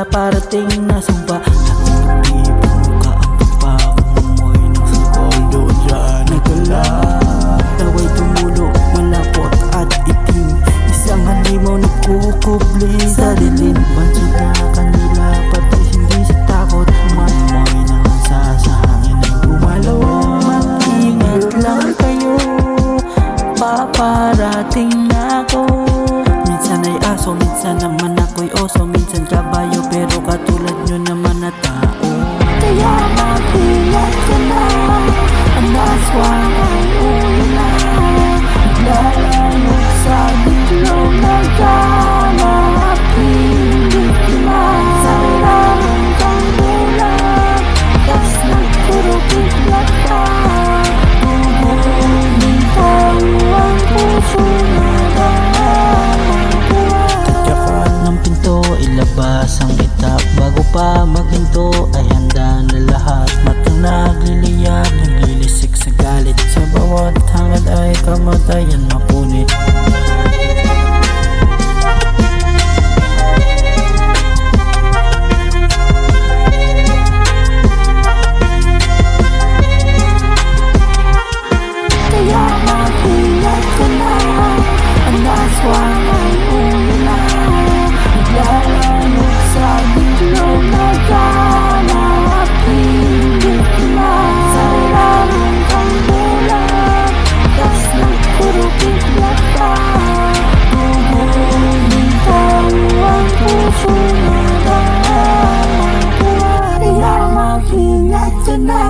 Wala parating na sumpa. Hindi bumuka ang pagpapamoy ng sukol doon dyan nagala. Daway tumulo, malapot at itim. Isang halimaw na kukubli sa dilim. Bansod na kanila pati hindi sa takot. Mamoy na sa hangin ay gumalaw. Mag-ingat lang kayo, paparating na ako. Minsan ay aso, minsan naman ako'y oso. Minsan kabayo pero katulad nyo naman na tao. Kaya mag-ingat ka na, ang aswang ay ulo na. Naglalayog sa bitlog, nagkahanap hindi na. Sa ilalim kang bulag, tas nagkurukit-lat ka. Guguling tayo ang puso na Tadyakan ng pinto, ilabas ang itak. Bago pa maghinto ay handa na lahat. Matang nagliliyab, naglilisik sa galit. Sa bawat hangad ay kamatayan mapunit. Kaya mag-ingat ka na, ang aswang ay ulo na. Naglalayog sa bitlog, nagkahanap hindi na. Sa ilalim kang bulag, tas nagkurukit-lat ka. Guguling tayo ang puso na dahil. Kaya mag-ingat ka na,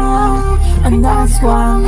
ang aswang